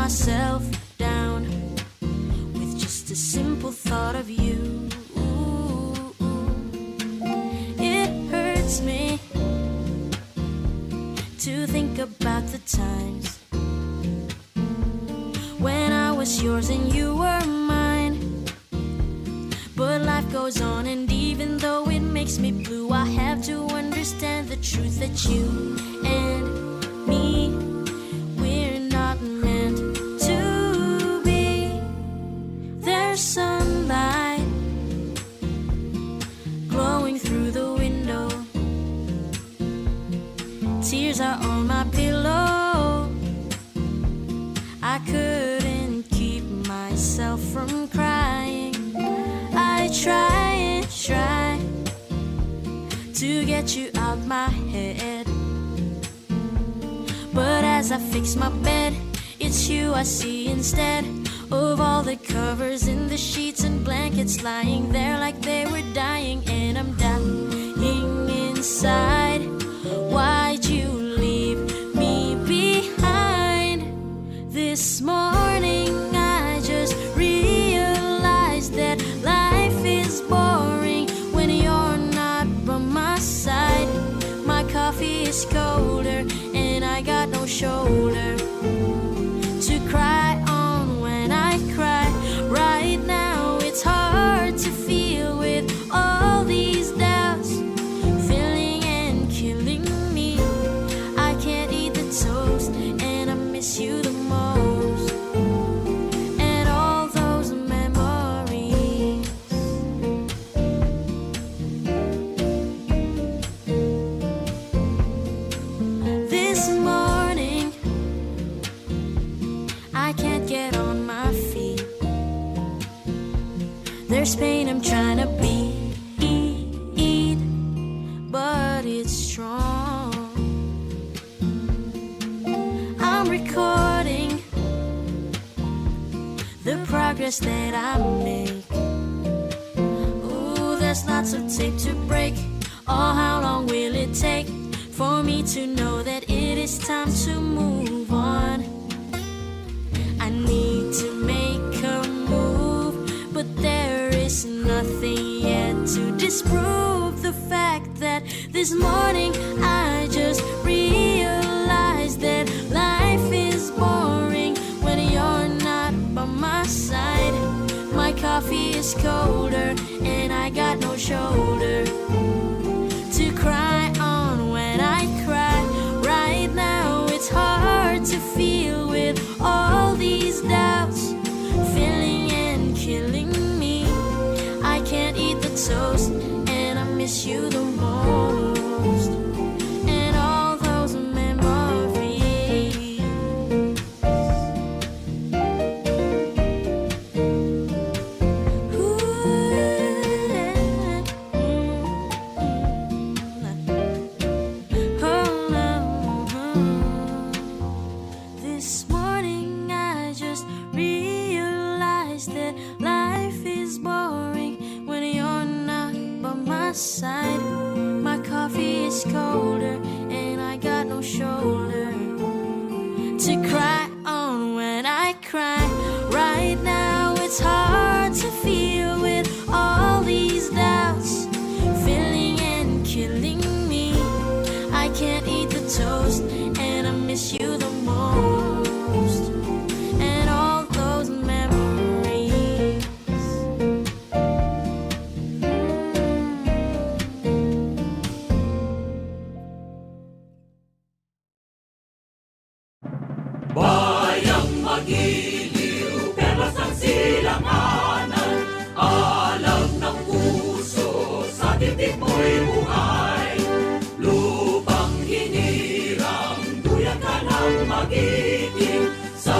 myself down with just a simple thought of you. It hurts me to think about the times when I was yours and you were mine. But life goes on, and even though it makes me blue, I have to understand the truth that you and me, we're not meant to be. There's sunlight glowing through the window, tears are on my pillow. I couldn't keep myself from crying. I try and try to get you out my head, but as I fix my bed, it's you I see instead of all the covers in the sheets and blankets lying there like they were dying. And I'm dying inside. Why'd you leave me behind? This morning I just realized that life is boring when you're not by my side. My coffee is colder and I got no shoulder to cry on when I cry. Right now it's hard to feel with all these doubts filling and killing me. I can't eat the toast and I miss you the most, and all those memories. This morning I can't get on my feet. There's pain I'm trying to beat, but it's strong. I'm recording the progress that I make. Ooh, there's lots of tape to break. Oh, how long will it take for me to know that it is time to move on? I need to make a move, but there is nothing yet to disprove the fact that this morning I just realized that life is boring when you're not by my side. My coffee is colder and I got no shoulder to cry on when I cry. Right now it's hard to feel with all these doubts filling and killing me. I can't eat the toast and I miss you the most, and all those memories. This morning I just realized that life is boring when you're not by my side. My coffee is colder and I got no shoulder to cry on when I cry. Right now it's hard to feel with all these doubts filling and killing me. I can't eat the toast and I miss you the most, and all those memories. Bayang magiliw, perlas ng silanganan, alam ng puso, sa dibdib mo'y buhay. Lupang hinirang, duyan ka ng magiting, sa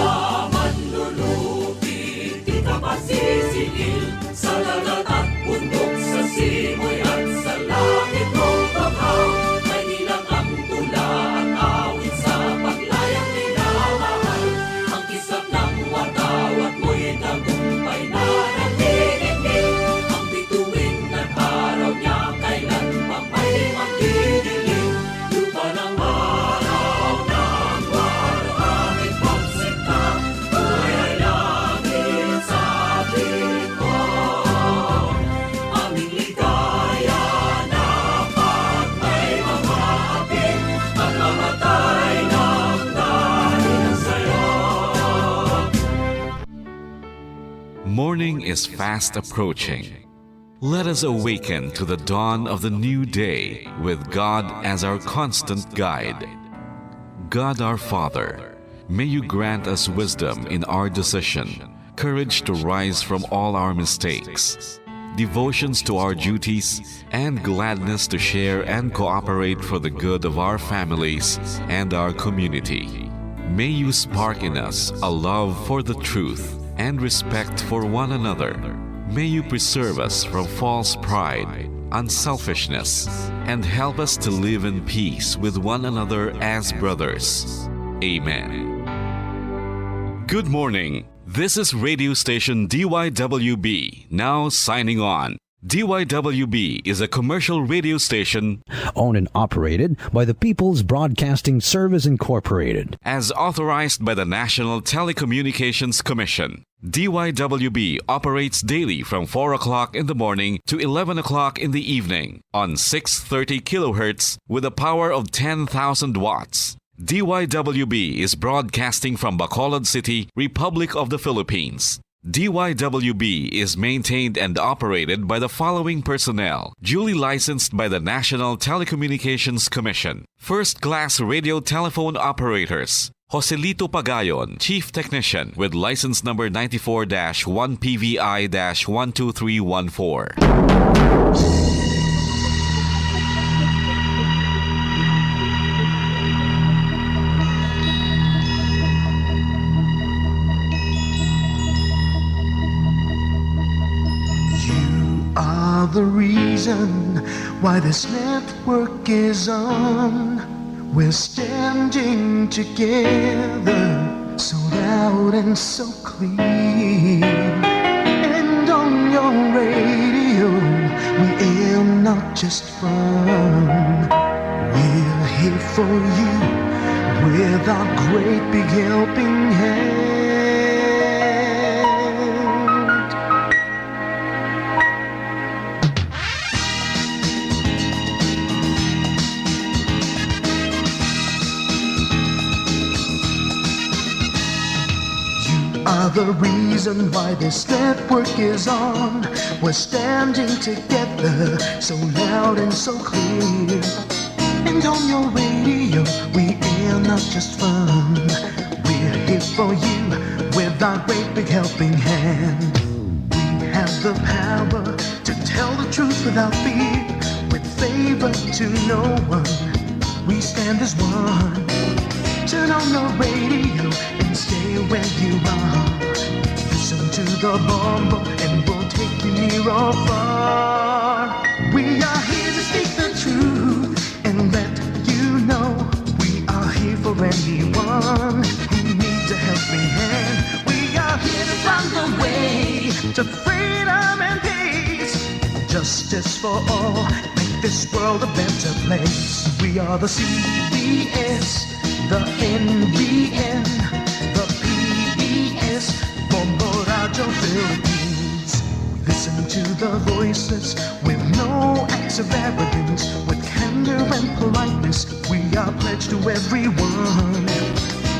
manlulupit, di ka masisingil, sa dagat at bundok, sa simoy at sa langit mong bakaw. May nilang ang tula at awit sa paglayang minamahal, ang kisap ng watawat mo'y tagumpay na nagdidinig, ang bituin at araw niya kailan pa may magdidilig. Lupa ng araw ng waraan, morning is fast approaching. Let us awaken to the dawn of the new day with God as our constant guide. God our Father, may you grant us wisdom in our decision, courage to rise from all our mistakes, devotions to our duties, and gladness to share and cooperate for the good of our families and our community. May you spark in us a love for the truth and respect for one another. May you preserve us from false pride, unselfishness, and help us to live in peace with one another as brothers. Amen. Good morning. This is radio station DYWB, now signing on. DYWB is a commercial radio station owned and operated by the People's Broadcasting Service Incorporated, as authorized by the National Telecommunications Commission. DYWB operates daily from 4 o'clock in the morning to 11 o'clock in the evening on 630 kilohertz with a power of 10,000 watts. DYWB is broadcasting from Bacolod City, Republic of the Philippines. DYWB is maintained and operated by the following personnel, duly licensed by the National Telecommunications Commission. First-class radio telephone operators. Joselito Pagayon, Chief Technician with license number 94-1PVI-12314. Are the reason why this network is on. We're standing together, so loud and so clear. And on your radio, we aim not just fun. We're here for you with our great big helping hand. Are the reason why this network is on. We're standing together, so loud and so clear. And on your radio, we air not just fun. We're here for you with our great big helping hand. We have the power to tell the truth without fear, with favor to no one. We stand as one. Turn on the radio and stay where you are. Listen to the bomb and we'll take you near or far. We are here to speak the truth and let you know. We are here for anyone who needs a helping hand. We are here to find the way to freedom and peace. Justice for all, make this world a better place. We are the CBS, the NBN, the PBS, Bombo Radio Philippines. Listen to the voices with no acts of arrogance, with candor and politeness. We are pledged to everyone.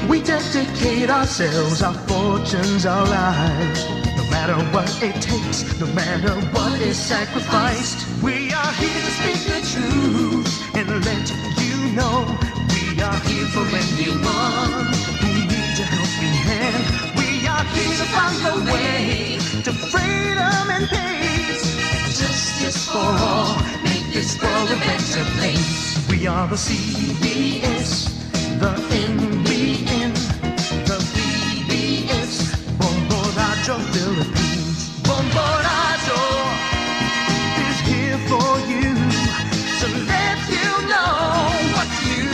We dedicate ourselves, our fortunes, our lives. No matter what it takes, no matter what is sacrificed. We are here to speak the truth and let you know. We are here for anyone who needs a helping hand. We are here to find the way to freedom and peace. Justice for all, make this world a better place. We are the CBS, the NBN, the PBS, Bombo Radio Philippines. Bombo Radio is here for you to let you know what's new.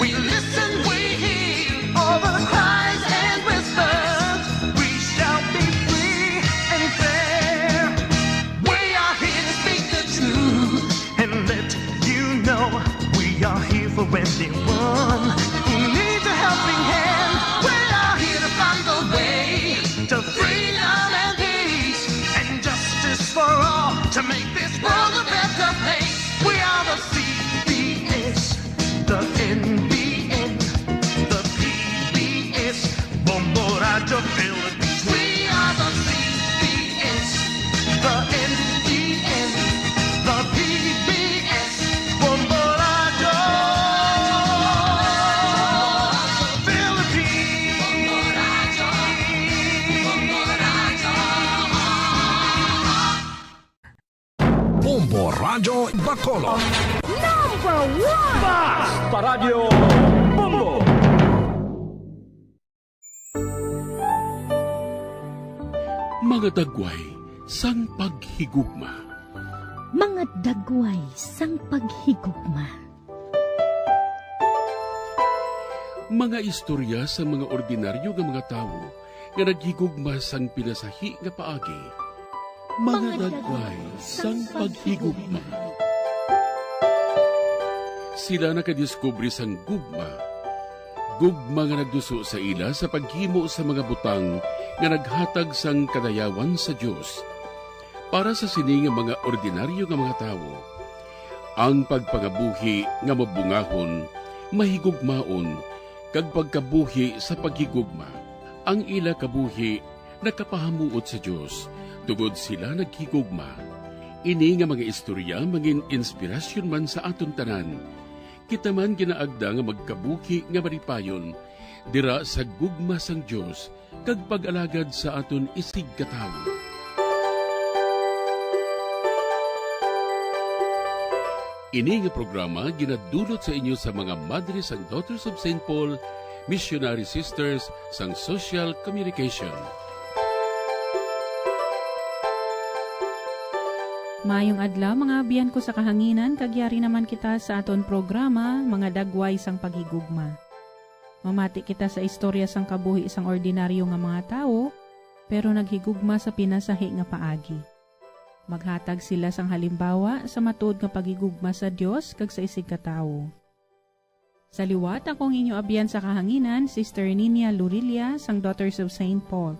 We listen, we hear all the cries and whispers. We shall be free and fair. We are here to speak the truth and let you know. Bacolod. Mga dagway, sang paghigugma. Mga dagway sang paghigugma. Mga istorya sa mga ordinaryo nga mga tawo nga naghigugma sang pinasahi nga paagi. Mga dagway sang paghigugma. Sila nakadiskubre sang gugma. Gugma nga nagduso sa ila sa paghimo sa mga butang nga naghatag sang kadayawan sa Dios. Para sa sini nga mga ordinaryo nga mga tawo, ang pagpangabuhi nga mabungahon, mahigugmaon, kag pagkabuhi sa paghigugma. Ang ila kabuhi nakapahamuot sa Dios, tugod sila naghigugma. Ini nga mga istorya mangin inspirasyon man sa aton tanan. Kita man ginaagda nga magkabuhi nga maripayon, dira sa gugma sang Dios, kag pag-alagad sa aton isig katawo. Ini nga programa ginadulot sa inyo sa mga Madres and Daughters of St. Paul, Missionary Sisters sang Social Communication. Mayong adlaw mga abiyan ko sa kahanginan, kagyari naman kita sa aton programa, mga dagway sang paghigugma. Mamati kita sa istorya sang kabuhi sang ordinaryo nga mga tao, pero naghigugma sa pinasahi nga paagi. Maghatag sila sang halimbawa sa matuod nga pagigugma sa Dios kag sa isig katawo. Sa liwat akong inyo abiyan sa kahanginan, Sister Nina Lurilia sang Daughters of St. Paul.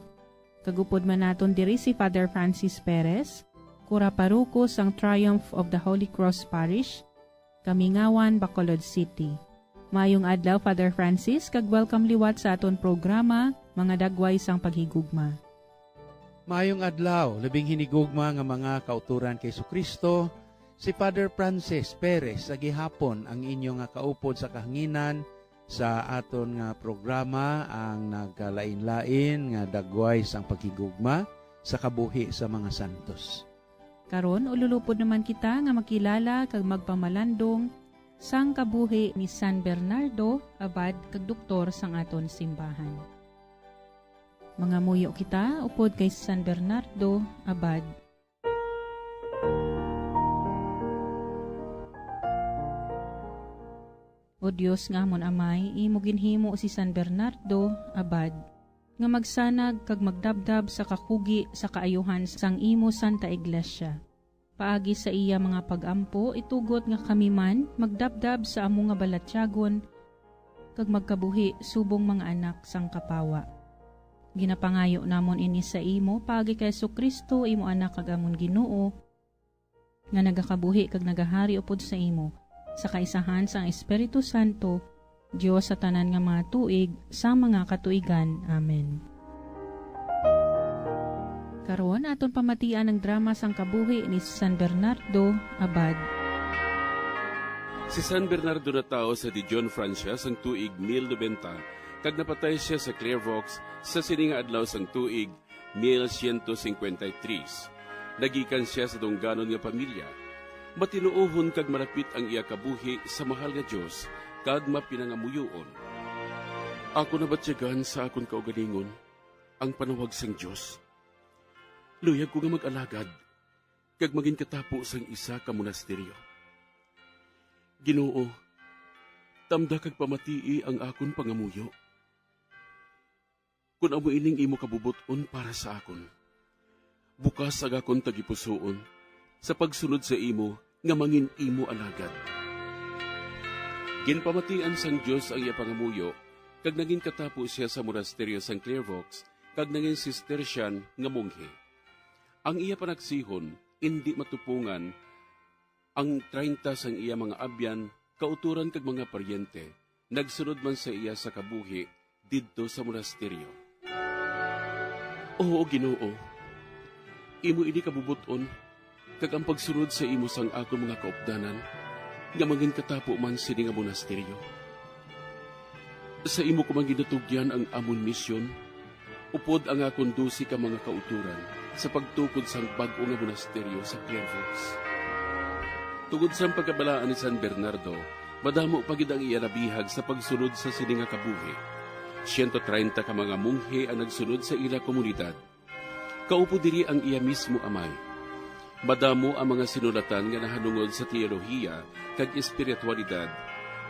Kagupod man naton diri si Father Francis Perez, Kura Paruko sang Triumph of the Holy Cross Parish, Kamingawan, Bacolod City. Mayong adlaw Father Francis, kag welcome liwat sa aton programa, mga dagway sang paghigugma. Mayong adlaw, labing hinigugma nga mga kauturan kay Kristo, si Father Francis Perez sa gihapon ang inyo nga kaupod sa kahanginan sa aton nga programa ang nagkalain-lain nga dagway sang paghigugma sa kabuhi sa mga santos. Karon ululupod naman kita nga makilala kag magpamalandong sang kabuhi ni San Bernardo, abad kag doktor sang aton simbahan. Mga muyo kita, upod kay San Bernardo, abad. O Diyos nga amon amay, imo ginhimo si San Bernardo, abad, nga magsanag kag magdabdab sa kakugi sa kaayuhan sang imo Santa Iglesia. Paagi sa iya mga pagampo, itugot nga kami man magdabdab sa amo nga balatyagon, kag magkabuhi subong mga anak sang kapawa. Ginapangayo namon ini sa imo, pagi kay Kristo imo anak kag amon Ginoo, nga nagakabuhi kag nagahari upod sa imo, sa kaisahan sang Espiritu Santo, Dios sa tanan nga mga tuig, sa mga katuigan. Amen. Karon aton pamatian ang drama sang kabuhi ni San Bernardo, abad. Si San Bernardo na tao sa di John Francia sang tuig 1090, kag napatay siya sa Clairvaux sa sininga adlaw sang tuig 1153. Nagikan siya sa dungganon nga pamilya. Matinuohon kag malapit ang iya kabuhi sa mahal nga Dios kag mapinangamuyoon. Ako nabatyagan sa akon kaugalingon ang panawag sang Dios. Luyag ko nga mag-alagad kag maging katapo sang isa ka monasteryo. Ginoo, tamda kag pamatii ang akon pangamuyo. Kung amo ining imo kabubuton para sa akon, bukas ag akon tagipusoon sa pagsunod sa imo nga mangin imo alagad. Ginpamatian sang Dios ang iya pangamuyo, kag naging katapo siya sa monasteryo sang Clairvaux, kag naging Cistercian nga monghe. Ang iya panagsihon, hindi matupungan ang 30 sang iya mga abyan, kauturan kag mga paryente, nagsunod man sa iya sa kabuhi didto sa monasteryo. Oo, Ginoo, imo ini kabubuton, kag ang pagsunod sa imo sang akong mga kaupdanan, nga mangin katapo man sini nga monasteryo. Sa imo ko man ginatugyan ang amon misyon, upod ang akong 12 ka mga kauturan sa pagtukod sang bag-o nga monasteryo sa Clairvaux. Tungod sa pagkabalaan ni San Bernardo, madamo pagid ang iya nabihag sa pagsunod sa sini nga kabuhi. 130 ka mga munghe ang nagsunod sa ila komunidad. Kaupo diri ang iya mismo amay. Madamo ang mga sinulatan nga nahanungod sa teolohiya kag espiritualidad,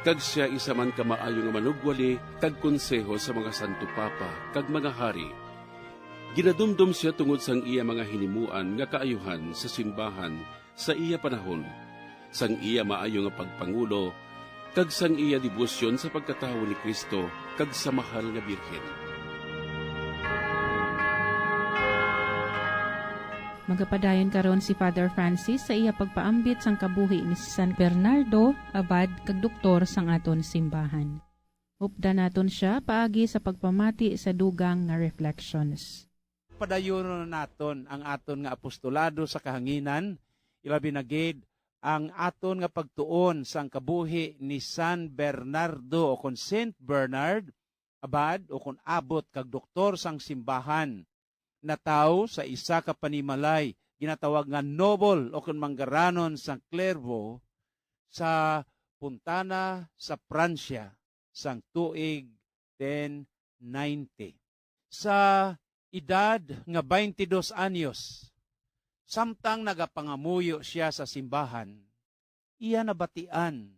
kag siya isa man ka maayo nga manugwali kag konseho sa mga santo papa kag mga hari. Ginadumdum siya tungod sang iya mga hinimuan nga kaayuhan sa simbahan sa iya panahon, sang iya maayo nga pagpangulo, kag sang iya debosyon sa pagkatawo ni Kristo kag sa mahal nga Birhen. Magapadayon karon si Father Francis sa iya pagpaambit sang kabuhi ni San Bernardo, abad kag doktor sang aton simbahan. Upda naton siya paagi sa pagpamati sa dugang nga reflections. Padayon naton ang aton nga apostolado sa kahanginan, ilabi na gid ang aton nga pagtuon sang kabuhi ni San Bernardo o kon Saint Bernard, abad o kon abot kag doktor sang simbahan, na tao sa isa ka panimalay, ginatawag nga noble o kon manggaranon sang Clairvaux sa Puntana sa Pransya sang tuig 1090. Sa edad nga 22 anyos, samtang nagapangamuyo siya sa simbahan, iya nabatian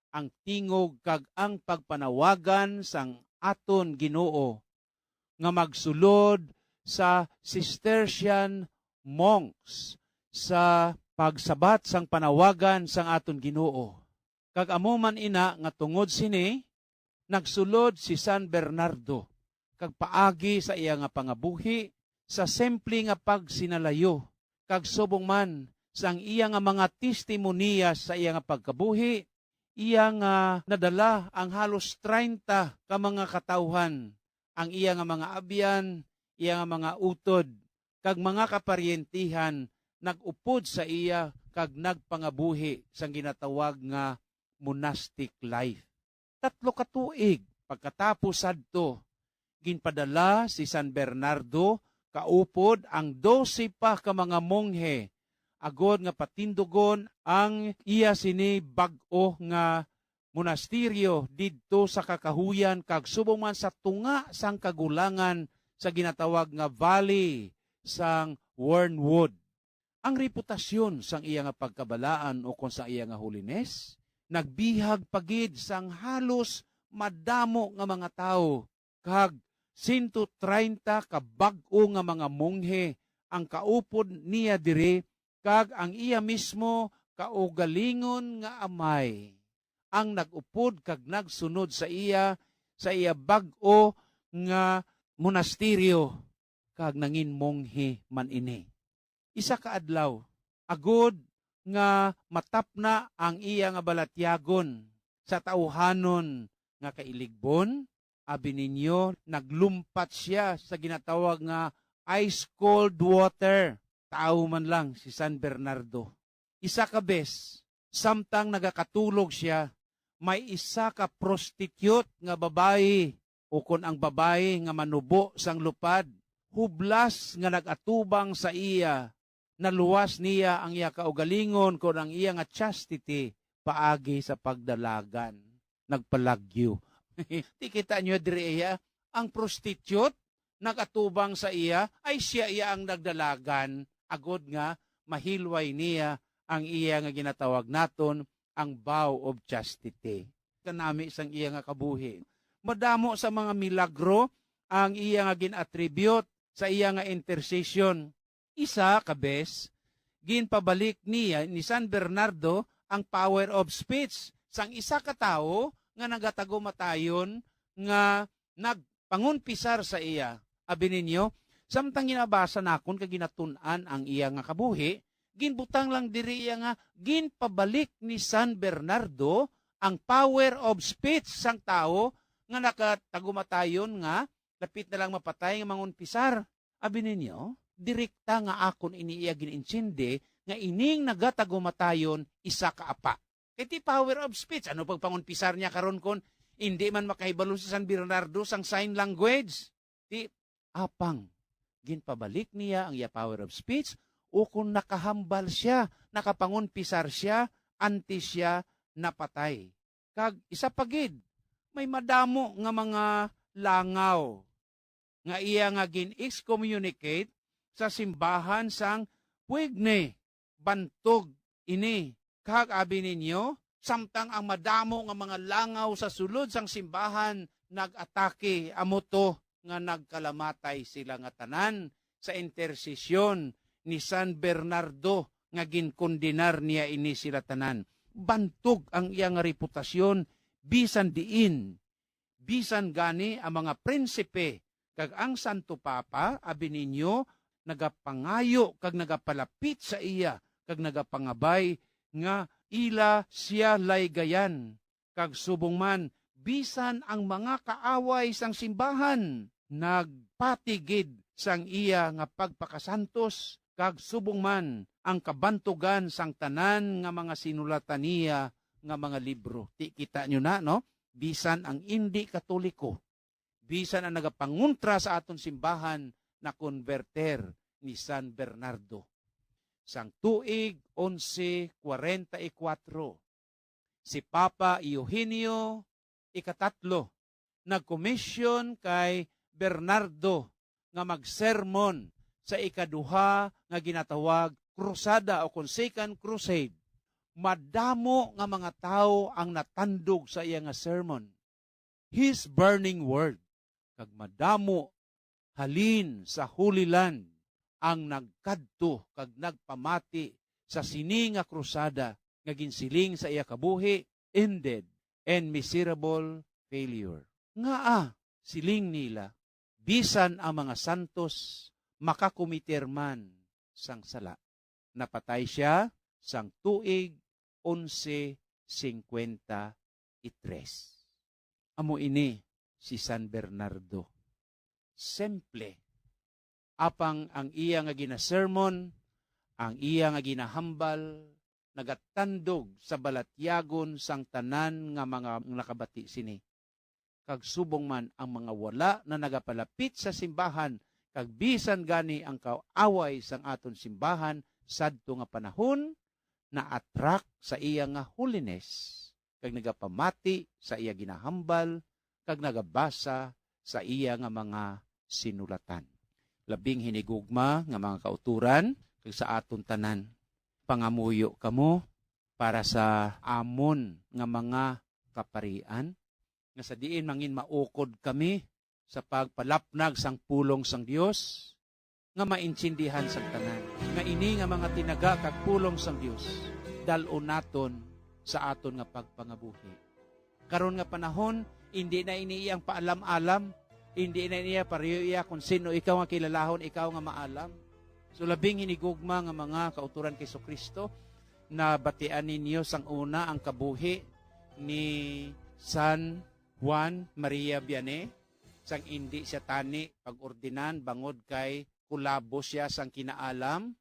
ang tingog kag ang pagpanawagan sang aton Ginoo nga magsulod sa Cistercian monks sa pagsabat sang panawagan sang aton Ginoo. Kag amo man ina nga tungod sini nagsulod si San Bernardo kag paagi sa iya nga pangabuhi sa simple nga pagsinalayo kag subong man sang iya nga mga testimoniya sa iya nga pagkabuhi, iya nga nadala ang halos 30 ka mga katawhan, ang iya nga mga abyan, iya nga mga utod, kag mga kaparyentihan, nagupod sa iya, kag nagpangabuhi sang ginatawag nga monastic life. 3 ka tuig, pagkatapos sadto, ginpadala si San Bernardo, kaupod ang 12 pa ka mga monghe, agod nga patindugon ang iya sini bag-o nga monasteryo didto sa kakahuyan, kag subong man sa tunga sang kagulangan, sa ginatawag nga valley sang Wormwood. Ang reputasyon sang iya nga pagkabalaan o kung sa iya nga holiness, nagbihag pagid sang halos madamo nga mga tao, kag 130 ka bag-o nga mga monghe ang kaupod niya dire, kag ang iya mismo kaugalingon nga amay ang nagupod kag nagsunod sa iya bag-o nga monasteryo, kag nangin monghe man ini. Isa ka adlaw, agod nga matapna ang iya nga balatyagon sa tauhanon nga kailigbon, abi ninyo naglumpat siya sa ginatawag nga ice cold water. Tao man lang si San Bernardo. Isa ka bes, samtang nagakatulog siya, may isa ka prostitute nga babae, o kon ang babae nga manubo sang lupad, hublas nga nagatubang sa iya, naluwas niya ang iya kaugalingon kon ang iya nga chastity paagi sa pagdalagan. Nagpalagyo. Di kita nyo dire ang prostitute nagatubang sa iya, ay siya iya ang nagdalagan, agod nga mahilway niya ang iya nga ginatawag naton ang vow of chastity. Kanami sang iya nga kabuhi. Madamo sa mga milagro ang iya nga gin-attribute sa iya nga intercession. Isa kabes, ginpabalik niya ni San Bernardo ang power of speech sang isa ka tawo nga nagatagumatayon nga nagpangunpisar sa iya. Abi ninyo, samtang ginabasa nakon kag ginatun-an ang iya nga kabuhi, ginbutang lang diri iya nga ginpabalik ni San Bernardo ang power of speech sang tawo nga nakatagumatayon nga lapit na lang mapatay nga mangunpisar. Abi ninyo, direkta nga akon iniiya gininsindi nga ining nagatagumatayon isa ka apa. Iti power of speech, ano pagpangunpisar niya karon kon hindi man makahibalo si San Bernardo sang sign language. Di apang ginpabalik niya ang iya power of speech, o kung nakahambal siya, nakapangunpisar siya, antes siya napatay. Kag isa pagid, may madamo nga mga langaw nga iya nga gin-excommunicate sa simbahan sang Puigne, bantog ini. Kag abi ninyo, samtang ang madamo nga mga langaw sa sulod sang simbahan nag-atake, amoto nga nagkalamatay sila nga tanan sa intersesyon ni San Bernardo nga ginkondenar niya ini sila tanan. Bantog ang iyang reputasyon, bisan diin, bisan gani ang mga prinsipe, kag ang Santo Papa, abi ninyo, nagapangayo kag nagapalapit sa iya, kag nagapangabay nga ila siya laygayan, kag subong man, bisan ang mga kaaway sang simbahan, nagpatigid sang iya nga pagpakasantos, kag subong man ang kabantugan sang tanan nga mga sinulatan niya nga mga libro. Ti kita nyo na, no? Bisan ang hindi katoliko, bisan ang nagapanguntra sa aton simbahan na konverter ni San Bernardo. Sang tuig 1144, si Papa Eugenio Ikatatlo nagkomisyon kay Bernardo nga magsermon sa ikaduha nga ginatawag krusada o Second Crusade. Madamo nga mga tao ang natandog sa iya nga sermon. His burning word. Kag madamo halin sa Holy Land ang nagkadto kag nagpamati sa sini nga krusada nga ginsiling sa iya kabuhi, ended and miserable failure. Nga siling nila, bisan ang mga santos makakumiterman sang sala. Napatay siya sang tuig 1153. Amo ini si San Bernardo. Simple. Apang ang iya nga ginasermon, ang iya nga ginahambal, nagatandog sa balatyagon sang tanan nga mga nakabati sini. Kag subong man ang mga wala na nagapalapit sa simbahan, kag bisan gani ang kaaway sang aton simbahan, sadto nga panahon, na attract sa iya nga holiness, kag nagapamati sa iya ginahambal, kag nagabasa sa iya nga mga sinulatan. Labing hinigugma nga mga kauturan, kag sa aton tanan, pangamuyo kamo para sa amon nga mga kaparian, nga sa diin mangin maukod kami sa pagpalapnag sang pulong sang Dios, nga maintindihan sang tanan, nga ini nga mga tinaga kag pulong sang Dios, dalon naton sa aton nga pagpangabuhi. Karon nga panahon, hindi na iniiyang paalam-alam, hindi na iniya pariyo iya kung sino ikaw nga kilalahon, ikaw nga maalam. So labing hinigugma nga mga kauturan kay Kristo na batian ninyo sang una ang kabuhi ni San Juan Maria Vianney, sang hindi siya tani pag-ordinan bangod kay kulabo siya sang kinaalam,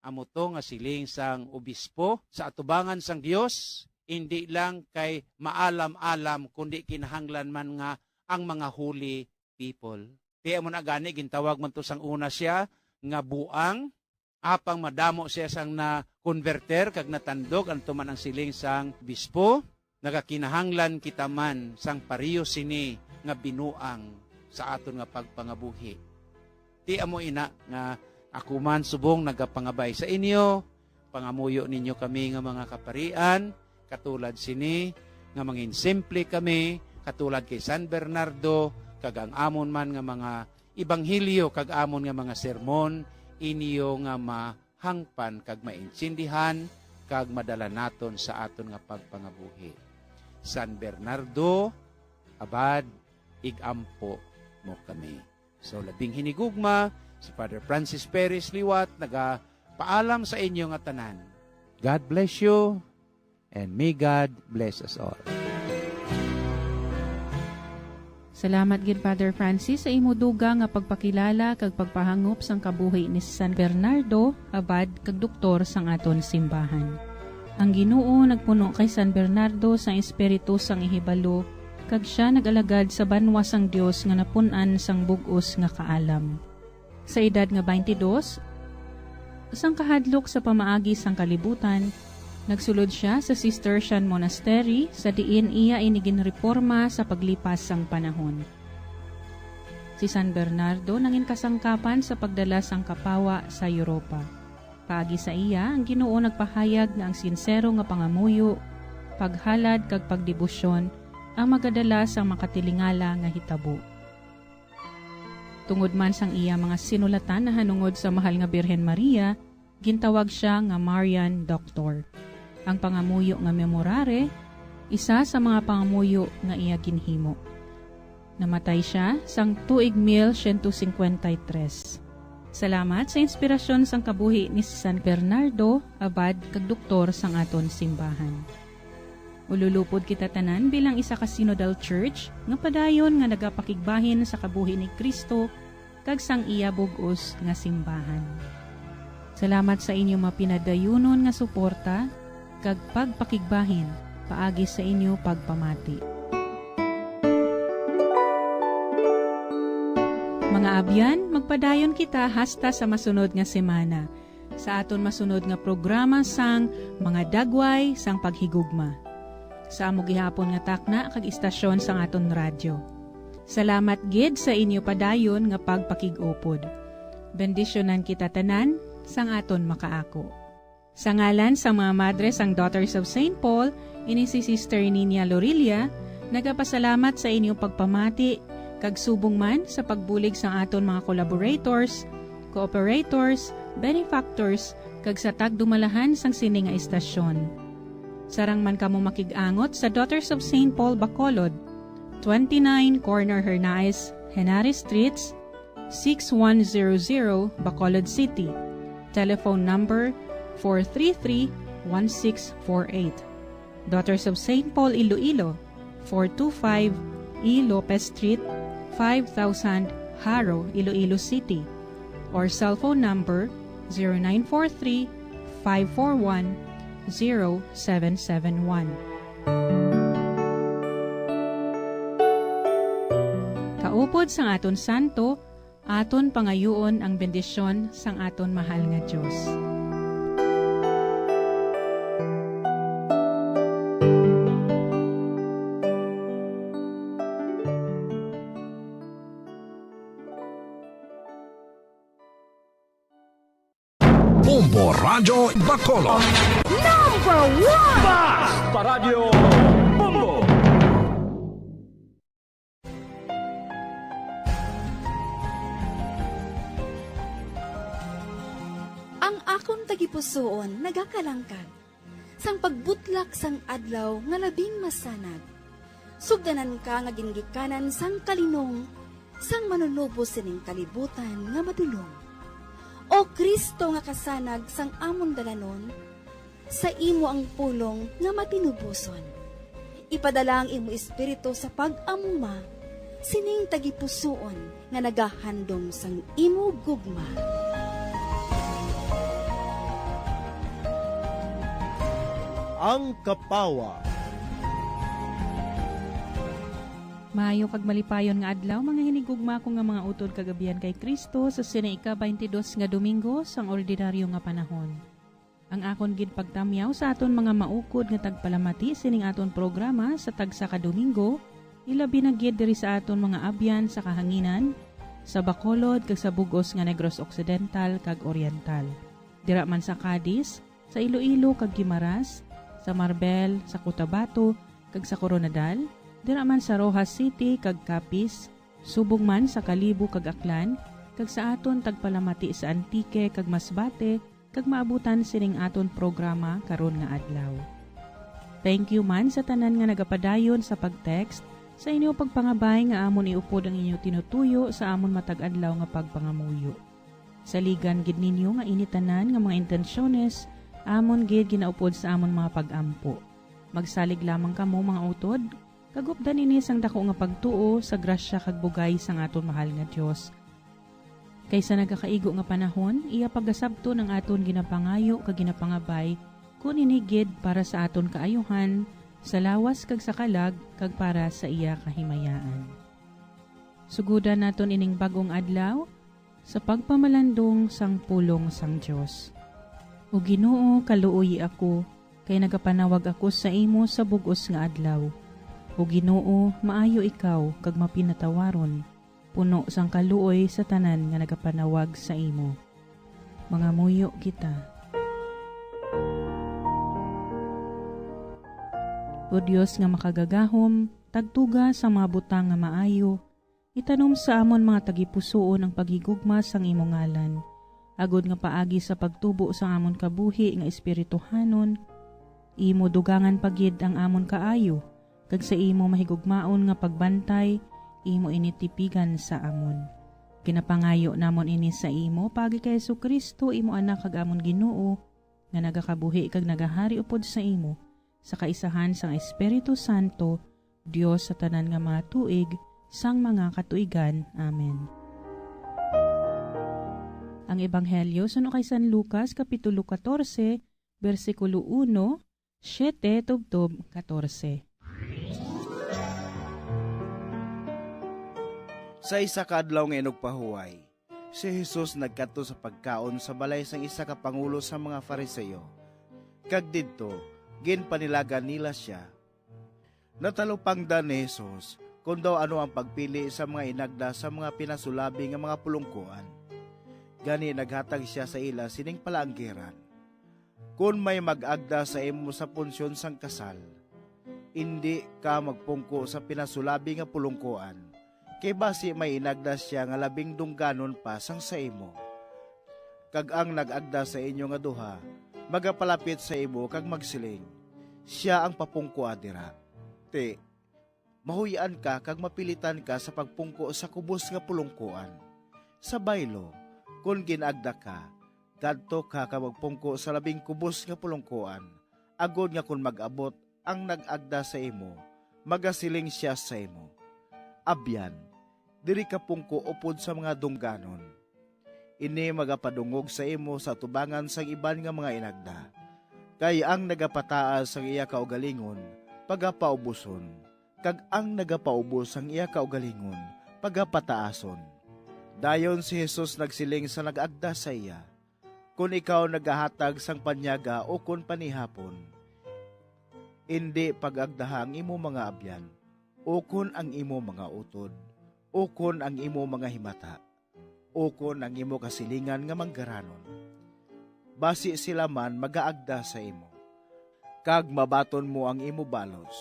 amo to nga siling sang obispo sa atubangan sang Dios, hindi lang kay maalam-alam kundi kinahanglan man nga ang mga holy people. Kaya mo na gani gintawag man to sang una siya nga buang, apang madamo siya sang na konverter kag natandog ang tuman ang siling sang bispo, nagakinahanglan kita man sang pariyo sini nga binuang sa aton nga pagpangabuhi. Ti amo ina nga ako man subong nagapangabay sa inyo, pangamuyo ninyo kami nga mga kaparian, katulad sini nga mangin simple kami, katulad kay San Bernardo, kag ang amon man nga mga ibanghilyo, kag amon nga mga sermon, inyo nga mahangpan kag maintindihan, kag madala naton sa aton nga pagpangabuhi. San Bernardo, abad, igampo mo kami. So, labing hinigugma, si Father Francis Perez Liwat, nagapaalam sa inyo nga tanan. God bless you, and may God bless us all. Salamat gid Father Francis sa imuduga nga pagpakilala kag pagpahangop sang kabuhi ni San Bernardo, abad kag doktor sang aton simbahan. Ang Ginoo nagpuno kay San Bernardo sang espiritu sang ihibalo, kag siya nag-alagad sa banwa sang Dios nga napun-an sang bug-os nga kaalam. Sa edad nga 22, sang kahadlok sa pamaagi sang kalibutan, Nagsulod siya sa Cistercian Monastery sa diin iya iniginreforma sa paglipas sang panahon. Si San Bernardo nangin kasangkapan sa pagdala sang kapawa sa Europa. Paagi sa iya, ang Ginoo nagpahayag na ang sinsero nga pangamuyo, paghalad kag pagdebosyon ang magadala sang makatilingala nga hitabo. Tungod man sang iya mga sinulatan na hanungod sa mahal nga Birhen Maria, gintawag siya nga Marian Doctor. Ang pangamuyo nga memorare, isa sa mga pangamuyo nga iya ginhimo. Namatay siya sang tuig 1153. Salamat sa inspirasyon sang kabuhi ni San Bernardo, abad kag doktor sang aton simbahan. Ululupod kita tanan bilang isa ka synodal church nga padayon nga nagapakigbahin sa kabuhi ni Kristo kag sang iya bug-os nga simbahan. Salamat sa inyo mapinadayunon nga suporta kag pagpakigbahin paagi sa inyo pagpamati. Mga abyan, magpadayon kita hasta sa masunod nga semana sa aton masunod nga programa sang mga dagway sang paghigugma. Sa amo gihapon nga takna kag istasyon sang aton radyo. Salamat gid sa inyo padayon nga pagpakig-upod. Bendisyonan kita tanan sang aton makaako. Sa ngalan sa mga madre sang Daughters of St. Paul, ini si Sister Nina Lorilia, nagapasalamat sa inyong pagpamati kag subong man sa pagbulig sa aton mga collaborators, cooperators, benefactors, kag sa tagdumalahan sang sini nga istasyon. Sarang man kamo makig-angot sa Daughters of St. Paul, Bacolod, 29 Corner Hernaez, Henares Streets, 6100 Bacolod City. Telephone number 433-1648. Daughters of St. Paul, Iloilo, 425 E. Lopez Street, 5000 Haro, Iloilo City. Or cell phone number 0943-541-0771. Kaupod sang aton santo, aton pangayoon ang bendisyon sang aton mahal nga Diyos. Bombo Radio Bacolod. Number 1! Paradyo Bombo. Ang akong tagipusoon nagakalangkag, sang pagbutlak sang adlaw nga labing masanag. Sugdanan ka nga ginggikanan sang kalinong, sang manunubo sining kalibutan nga madulong. O Kristo nga kasanag sang amon dalanon, sa imo ang pulong nga matinubuson. Ipadala ang imo espiritu sa pag-amuma, sining tagipusoon nga nagahandom sang imo gugma. Ang Kapawa. Maayo kag malipayon nga adlaw mga hinigugma ko nga mga utod kagabihan kay Kristo sa sinaika 22 nga Domingo sang ordinaryo nga panahon. Ang akon gid pagtamyaw sa aton mga maukod nga tagpalamati sining aton programa sa tagsa ka Domingo, ilabi na gid diri sa aton mga abyan sa kahanginan, sa Bacolod kag sa bug-os nga Negros Occidental kag Oriental. Dira man sa Cadiz, sa Iloilo kag Guimaras, sa Marbel, sa Cotabato kag sa Coronadal, dira man sa Rojas City kag Capiz, subong man sa Kalibo kag Aklan, kag sa aton tagpalamati sa Antique kag Masbate, kag maabutan sining aton programa karon nga adlaw. Thank you man sa tanan nga nagapadayon sa pag-text, sa inyo pagpangabay nga amon iupod ang inyo tinutuyo sa amon matag adlaw nga pagpangamuyo. Sa ligan gid ninyo nga initanan nga mga intensyones, amon gid ginaupod sa amon mga pag-ampo. Magsalig lamang kamo mga utod, kagupdan ini sang dako nga pagtuo sa grasya kag bugay sang aton mahal nga Dios. Kaysa nagakaigo nga panahon, iya pagasabto ng aton ginapangayo kag ginapangabay, kun inigid para sa aton kaayuhan, sa lawas kag sa kalag kag para sa iya kahimayaan. Sugudan naton ining bagong adlaw sa pagpamalandong sang pulong sang Dios. O Ginoo, kaluoy ako, kay nagapanawag ako sa imo sa bugos nga adlaw. O Ginoo, maayo ikaw kag mapinatawaron, puno sang kaluoy sa tanan nga nagapanawag sa imo. Mga muyo kita. O Dios nga makagagahom, tagtuga sa mga butang nga maayo, itanom sa amon mga tagipusoon ang paghigugma sang imong ngalan, agod nga paagi sa pagtubo sa amon kabuhi nga espirituhanon, imo dugangan pagid ang amon kaayo, kag sa imo mahigugmaon nga pagbantay, imo initipigan sa amon. Kinapangayo namon ini sa imo, pagi kay Jesucristo, imo anak kag amon Ginoo, nga nagakabuhi kag nagahari upod sa imo, sa kaisahan sang Espiritu Santo, Dios sa tanan nga mga tuig, sang mga katuigan. Amen. Ang Ebanghelyo suno kay San Lucas, Kapitulo 14, versikulo 1, 7, tubtob 14. Sa isa ka adlaw nga inugpahuway, si Jesus nagkadto sa pagkaon sa balay sang isa ka pangulo sa mga Fariseo. Kag didto, ginpanilagan nila siya. Natalupangdan ni Jesus kung daw ano ang pagpili sa mga inagda sa mga pinasulabi nga mga pulungkuan. Gani naghatag siya sa ila sining palaanggiran. Kung may mag-agda sa imo sa punsyon sang kasal, hindi ka magpungko sa pinasulabi nga pulungkuan, kay basi may inagda siya nga labing dungganon pa sang sa imo. Kag ang nag-agda sa inyo nga duha, magapalapit sa imo kag magsiling, siya ang papungko adira. Te, mahuyaan ka kag mapilitan ka sa pagpungko sa kubos nga pulungkuan. Sa baylo, kung ginagda ka, kadto ka magpungko sa labing kubos nga pulungkuan, agod nga kung mag-abot ang nag-agda sa imo, magasiling siya sa imo. Abyan, diri ka pungko upod sa mga dungganon. Ini magapadungog sa imo sa tubangan sang iban nga mga inagda. Kay ang nagapataas sang iya kaugalingon, pagapaubuson, kag ang nagapaubos sang iya kaugalingon, pagapataason. Dayon si Jesus nagsiling sa nag-agda sa iya, kung ikaw nagahatag sang panyaga o kung panihapon, hindi pag-agdaha ang imo mga abyan, o kung ang imo mga utod, o kung ang imo mga himata, o kung ang imo kasilingan nga manggaranon. Basi sila man magaagda sa imo, kag mabaton mo ang imo balos.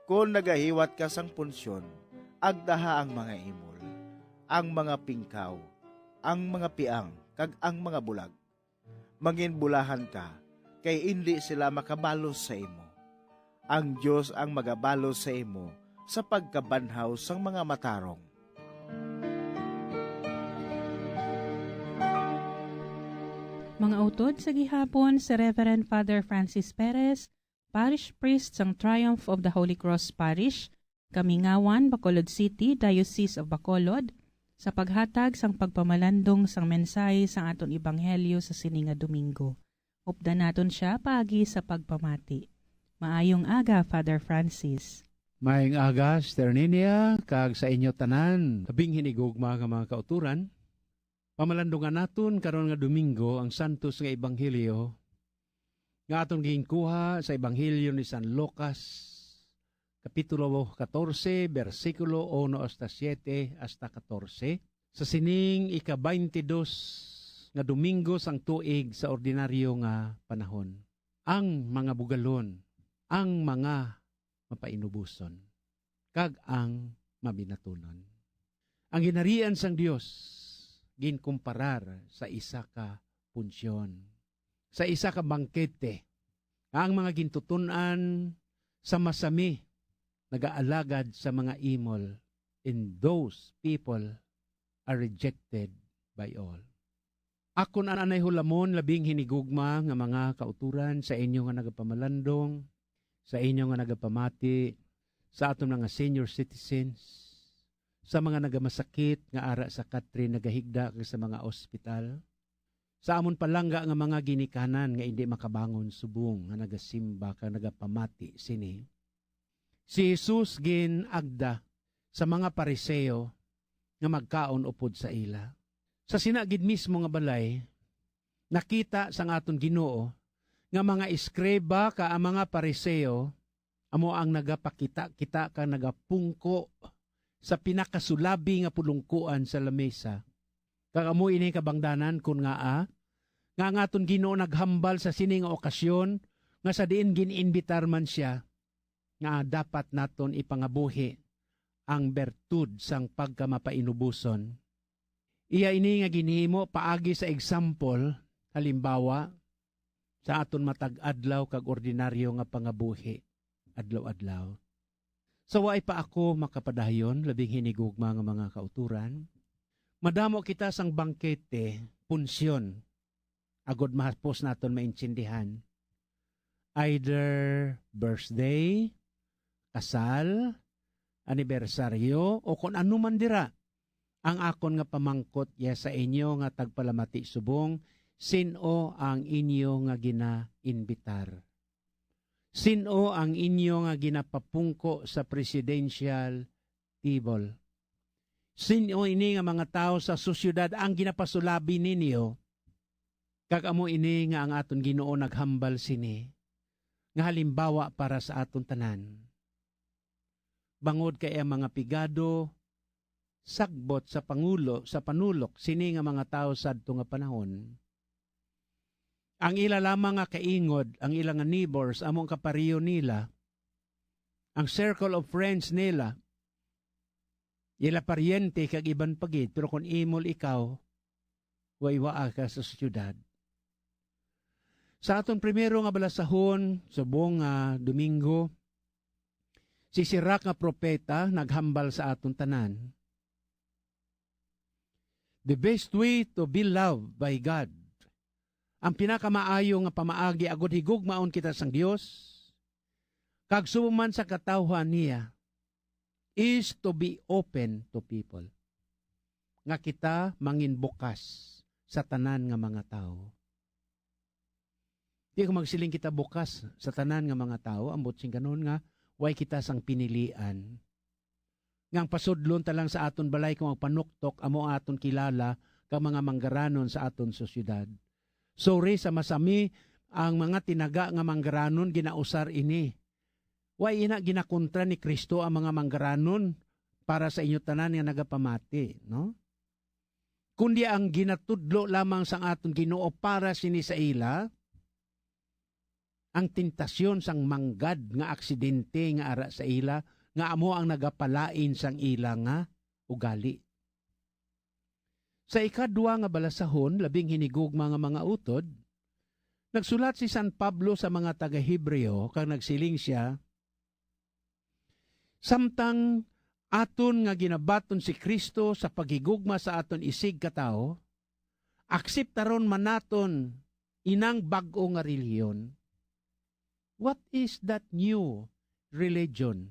Kung nagahiwat ka sang punsyon, agdaha ang mga imol, ang mga pingkaw, ang mga piang, kag ang mga bulag. Manginbulahan ka, kay hindi sila makabalos sa imo. Ang Diyos ang magabalos sa imo sa pagkabanhaw sang mga matarong. Mga utod sa gihapon si Reverend Father Francis Perez, Parish Priest sang Triumph of the Holy Cross Parish, Kamingawan, Bacolod City, Diocese of Bacolod, sa paghatag sang pagpamalandong sang mensahe sang aton Ebanghelyo sa sininga Domingo. Updan naton siya paagi sa pagpamati. Maayong aga, Father Francis. Maayong aga, Sister Ninia, kag sa inyo tanan, kabing hinigugma nga mga kauturan. Pamalandungan naton karon nga Domingo ang santos nga Ebanghelyo nga aton ginkuha sa Ebanghelyo ni San Lucas, Kapitulo 14, versikulo 1 hasta 7 hasta 14. Sa sining ika-22 nga Domingo sang tuig sa ordinaryo nga panahon. Ang mga bugalon, ang mga mapainubuson, kag ang mabinatunon. Ang ginharian sang Dios ginkumparar sa isa ka punsyon, sa isa ka bangkete. Ang mga gintutunan sa masami, nagaalagad sa mga imol, and those people are rejected by all. Ako na anay hulamon labing hinigugma nga mga kauturan sa inyo nga nagapamalandong, sa inyo nga nagapamati, sa aton mga senior citizens, sa mga nagamasakit nga ara sa katri nagahigda sa mga ospital, sa amon palangga nga mga ginikanan nga hindi makabangon subong nga nagasimba ka nagapamati sini. Si Jesus ginagda sa mga pariseo nga magkaon upod sa ila. Sa sinagid mismo nga balay, nakita sang aton Ginoo nga mga eskreba ka ang mga pariseo, amo ang nagapakita-kita ka nagapungko sa pinakasulabi nga pulungkuan sa lamesa. Kag amo ini kabangdanan kun nga ngaton Ginoo naghambal sa sining okasyon nga sa diin gininbitar man siya nga dapat naton ipangabuhi ang bertud sang pagkamapainubuson. Iya ini nga ginhimo paagi sa example, halimbawa sa aton matag adlaw kag ordinaryo nga pangabuhi adlaw-adlaw. So waay pa ako makapadayon labing hinigugma nga mga kauturan. Madamo kita sang bangkete, punsyon, agod mahapos naton maintindihan. Either birthday, kasal, anibersaryo, o kung ano man dira. Ang akon nga pamangkot sa inyo nga tagpalamati subong, sino ang inyo nga ginainbitar? Sino ang inyo nga ginapapungko sa presidential table? Sino ini nga mga tao sa sosyudad ang ginapasulabi ninyo? Kag amo ini nga ang aton Ginoo naghambal sini, nga halimbawa para sa aton tanan. Bangod kay ang mga pigado, sagbot sa panulok, sini nga mga tao sadto nga panahon. Ang ila lamang nga kaingod, ang ilang nga neighbors, among kapariyo nila, ang circle of friends nila, ila paryente kag iban pagid, pero kung imol ikaw, waywaa ka sa siyudad. Sa aton primero nga balasahon, sa buong Domingo, si Sirach nga propeta naghambal sa aton tanan. The best way to be loved by God, ang pinakamaayo nga pamaagi agud higugmaon kita sang Dios, kag suman sa katawhan niya, is to be open to people. Nga kita mangin bukas sa tanan nga mga tao. Di ko magsiling kita bukas sa tanan nga mga tao, ambot sing kanon nga, way kita sang pinilian. Ngang pasudlon talang sa aton balay kung magpanuktok, amo aton kilala ka mga manggaranon sa aton sosyudad. Sorry sa masami, ang mga tinaga nga manggaranon ginausar ini. Way ina ginakontra ni Kristo ang mga manggaranon para sa inyo tanan nga nagapamati, no? Kundi ang ginatudlo lamang sang aton Ginoo para sini sa ila, ang tentasyon sang manggad nga aksidente nga ara sa ila, nga amo ang nagapalain sang ila nga ugali. Sa ikadua nga balasahon, labing hinigugma nga mga utod, nagsulat si San Pablo sa mga taga-Hebreo kang nagsiling siya, samtang aton nga ginabaton si Kristo sa paghigugma sa aton isig katao, akseptaron man naton inang bag-o nga relihiyon. What is that new religion?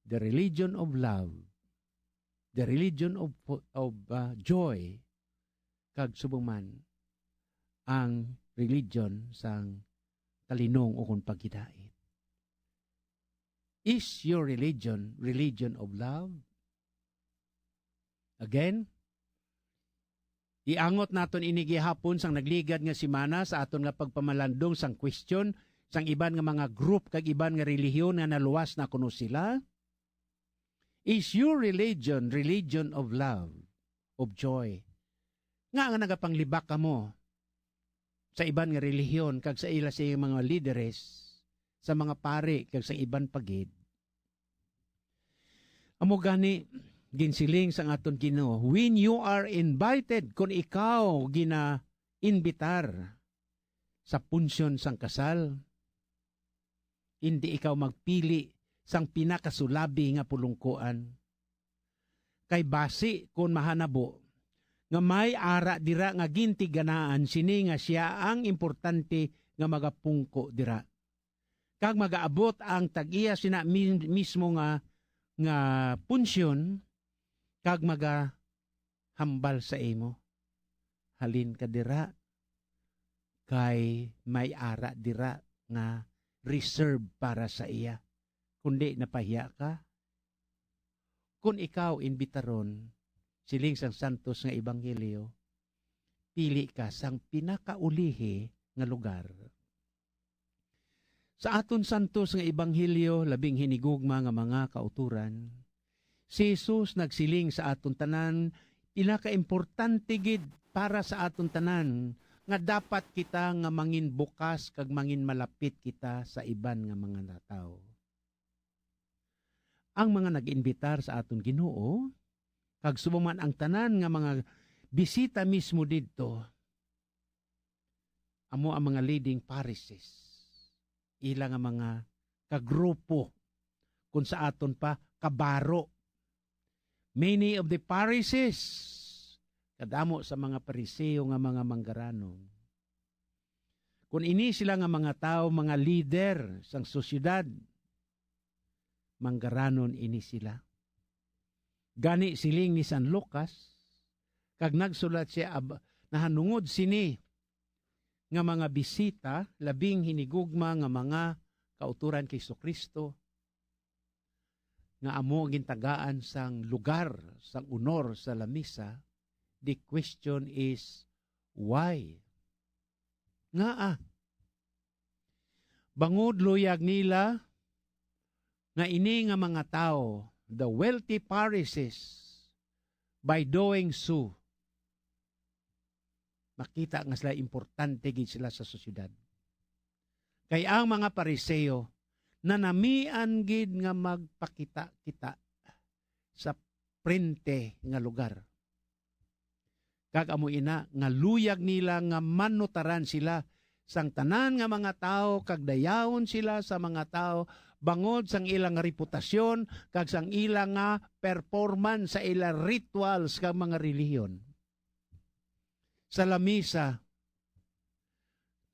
The religion of love, the religion of joy, kag subuman ang religion sang talinong o kung pagkidait. Is your religion of love? Again, iangot naton ini gihapon sang nagligad nga simana sa aton nga pagpamalandong sang question sang iban nga mga group kag iban nga relihiyon nga naluwas na kuno sila. Is your religion of love, of joy? Nga nagapanglibak ka mo sa iban nga relihiyon kag sa ila sa mga leaders, sa mga pare kag sa iban pagid. Amo gani ginsiling sang aton Ginoo, when you are invited, kung ikaw gina-inbitar sa punsyon sang kasal, hindi ikaw magpili sang pinakasulabi nga pulungkuan. Kay basi kung mahanabo, nga may ara dira nga gintiganaan sini nga siya ang importante nga magapungko dira. Kag magaabot ang tag-iya sina mismo nga punsyon, kag magahambal sa imo. Halin ka dira, kay may ara dira nga reserve para sa iya. Kundi napahiya ka. Kung ikaw imbitaron, siling sang santos nga ebanghelyo, pili ka sang pinakaulihi nga lugar. Sa aton santos nga ebanghelyo labing hinigugma nga mga kauturan, si Jesus nagsiling sa aton tanan pinakaimportante gid para sa aton tanan nga dapat kita nga mangin bukas kag mangin malapit kita sa iban nga mga tawo. Ang mga nag-imbitar sa aton Ginoo kag sumuman ang tanan nga mga bisita mismo didto, amo ang mga leading Pharisees, ila nga mga kagrupo, kung sa aton pa kabaro. Many of the Pharisees, kadamo sa mga Pariseo nga mga manggaranon. Kung ini sila nga mga tao, mga leader sang sosyedad, manggaranon ini sila. Gani siling ni San Lucas, kag nagsulat siya nahanungod sini nga mga bisita, labing hinigugma nga mga kauturan kay Kristo, nga amo gintagaan sang lugar, sang honor sa lamisa. The question is, why? Nga bangod luyag nila nga ini nga mga tao, the wealthy Pharisees, by doing so, makita nga sila importante gid sila sa sosyedad. Kay ang mga Pariseo nanamian gid nga magpakita-kita sa prente nga lugar. Kag amo ina nga luyag nila nga manutaran sila sang tanan nga mga tao kag dayawon sila sa mga tao bangod sang ilang reputasyon kag sang ilang nga performance sa ilang rituals kag mga relihiyon. Sa lamisa,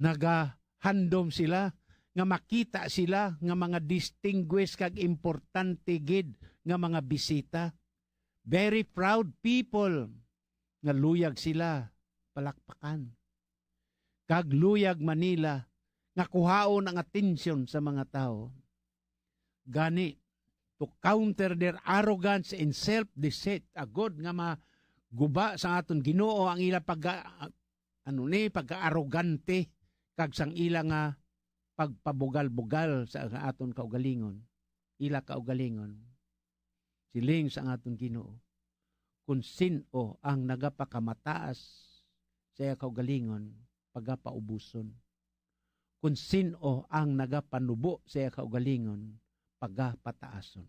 nagahandom sila, nga makita sila, nga mga distinguished kag importante gid nga mga bisita. Very proud people, nga luyag sila, palakpakan. Kag luyag Manila, nga kuhaon ang atensyon sa mga tao. Gani, to counter their arrogance and self-deceit, agod nga guba sa aton Ginoo ang ila pagka-arrogante kag sang ila nga pagpabugal-bugal sa aton kaugalingon. Ila kaugalingon. Siling sa aton Ginoo, kung sino ang nagapakamataas sa kaugalingon, pagapaubuson. Kung sino ang nagapanubo sa kaugalingon, pagapataason.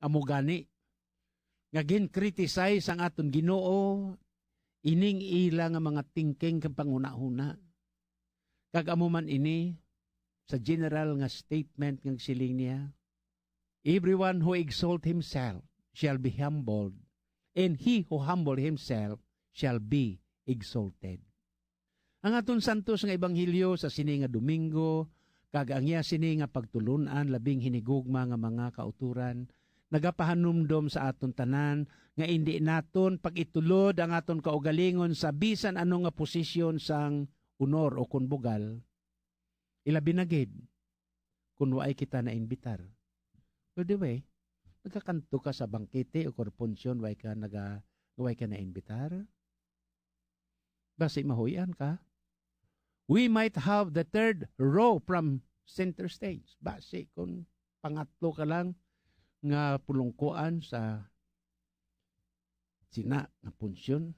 Amo gani nga gin-criticize ang aton Ginoo, ining ila nga mga thinking kang panguna-una. Kag amo man ini, sa general nga statement ng siling niya, everyone who exalt himself shall be humbled, and he who humble himself shall be exalted. Ang aton santos nga ebanghelyo sa sini nga Domingo, kag ang iya sini nga pagtulunan labing hinigugma nga mga kauturan, nagapahanumdom sa aton tanan nga hindi naton pag-itulod ang aton kaugalingon sa bisan ano nga posisyon sang honor o kunbugal, ilabi na gid kung waay kita na imbitar. By the way, nagkakanto ka sa bangkete o korponsyon, way ka na imbitar? Basi mahuyan ka? We might have the third row from center stage. Basi kung pangatlo ka lang nga pulungkuan sa sina nga punsyon,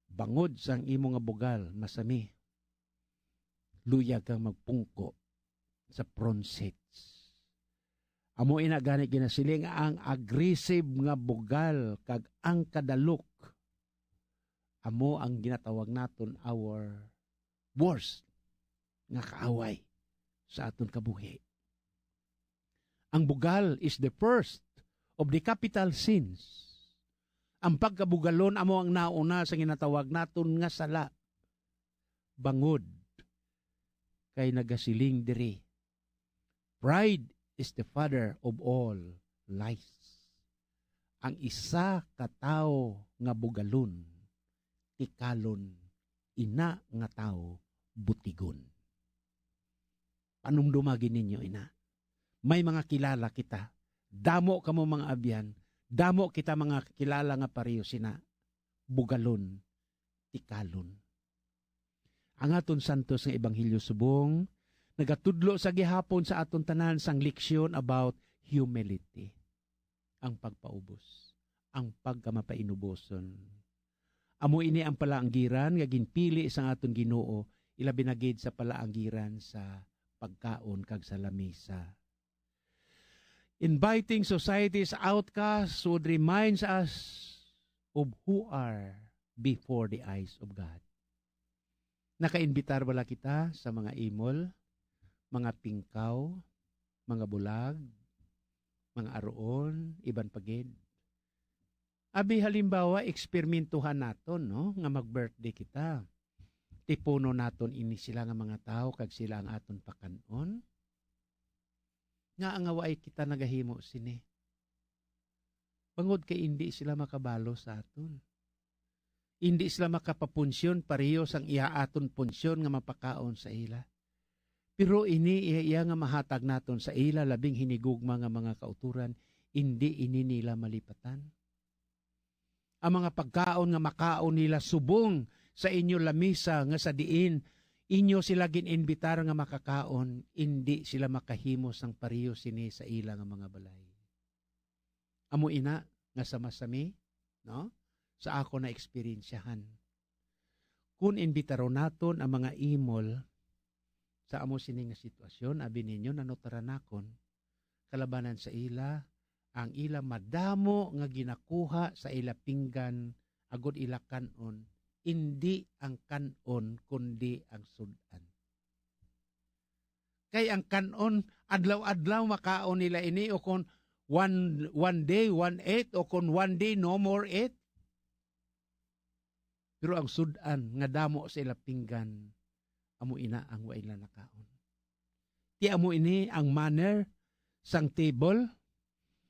bangod sang imo nga bugal masami, luyag kang magpungko sa front seats. Amo ina gani ginasiling ang aggressive nga bugal kag ang kadalok, amo ang ginatawag naton our worst nga kaaway sa aton kabuhi. Ang bugal is the first of the capital sins. Ang pagkabugalon amo ang nauna sa ginatawag naton nga sala. Bangod kay nagasiling diri, pride is the father of all lies. Ang isa ka tawo nga bugalon, tikalon, ina nga tawo butigon. Panumdumagin ninyo ina. May mga kilala kita. Damo kamo mga abyan. Damo kita mga kilala nga pareho sina. Bugalon. tikalon. Ang aton santos nga ebanghelyo subong nagatudlo sa gihapon sa aton tanan sang leksyon about humility. Ang pagpaubos, ang pagkamapainuboson. Amo ini ang palaanggiran nga ginpili sang aton Ginoo, ilabi na gid sa palaanggiran sa pagkaon kag sa lamesa. Inviting society's outcasts would reminds us of who are before the eyes of God. Nakainbitar wala kita sa mga imol, mga pingkaw, mga bulag, mga aroon, iban pagid. Abi halimbawa, eksperimentuhan naton, no? Nga mag-birthday kita. Tipuno naton ini sila nga mga tao, kag sila ang aton pakanon. Nga ang away kita nagahimo sini. Bangod kay hindi sila makabalo sa aton. Hindi sila makapapunsyon pareho sang iya aton punsyon nga mapakaon sa ila. Pero ini iya nga mahatag naton sa ila labing hinigugma nga mga kauturan, hindi ini nila malipatan. Ang mga pagkaon nga makaon nila subong sa inyo lamisa nga sa diin, inyo sila gininbitar nga makakaon, hindi sila makahimo sang pareho sini sa ila nga mga balay. Amo ina nga sama-sami, no? Sa ako na eksperyensyahan. Kung imbitaron naton ang mga imol sa amo sini nga sitwasyon, abi ninyo nanotaranakon, kalabanan sa ila, ang ila madamo nga ginakuha sa ila pinggan, agod ila kanon, hindi ang kanon, kundi ang sudan. Kay ang kanon, adlaw-adlaw makaon nila ini, o kung one day, 1/8, o kung one day, no more 8. Pero ang sudan nga damo sa ila pinggan, amo ina ang wa ila nakaon. Ti amo ini ang manner sang table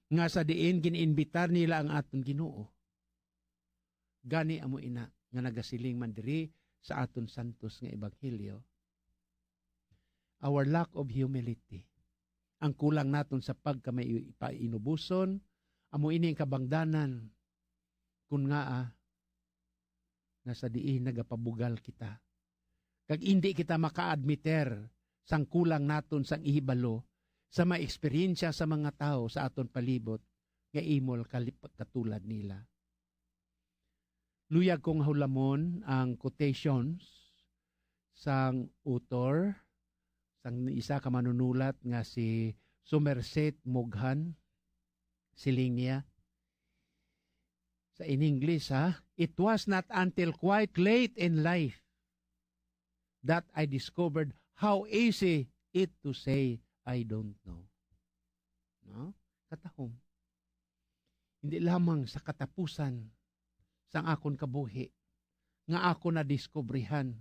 nga sa diin gininbitar nila ang aton Ginoo. Gani amo ina nga nagasiling man diri sa aton santos nga ebanghelyo. Our lack of humility. Ang kulang naton sa pagkamainubuson, amo ini ang kabangdanan kun nga nasa diin nagapabugal kita. Kag hindi kita maka-admiter sang kulang naton sang ihibalo sa ma-eksperyensya sa mga tao sa aton palibot nga imol katulad nila. Luyag kong hulamon ang quotations sang author, sang isa ka manunulat nga si Somerset Maugham, siling niya. Sa in English, it was not until quite late in life that I discovered how easy it to say, I don't know. No? Katahom. Hindi lamang sa katapusan sang akon kabuhi nga ako na-discoveryhan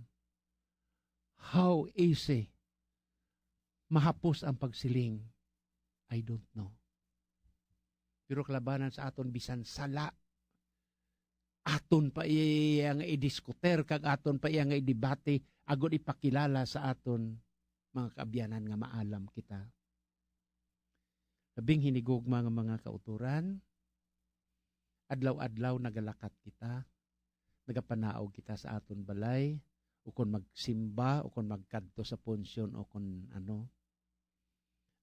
how easy mahapos ang pagsiling, I don't know. Pero kalabanan sa aton bisan sala, aton pa iyang i-diskuter, kag aton pa iyang i-debate, agod ipakilala sa aton mga kaabyanan nga maalam kita. Labing hinigugma nga mga kauturan, adlaw-adlaw nagalakat kita, nagapanaog kita sa aton balay, o kung magsimba, o kung magkadto sa punsyon, o kung ano.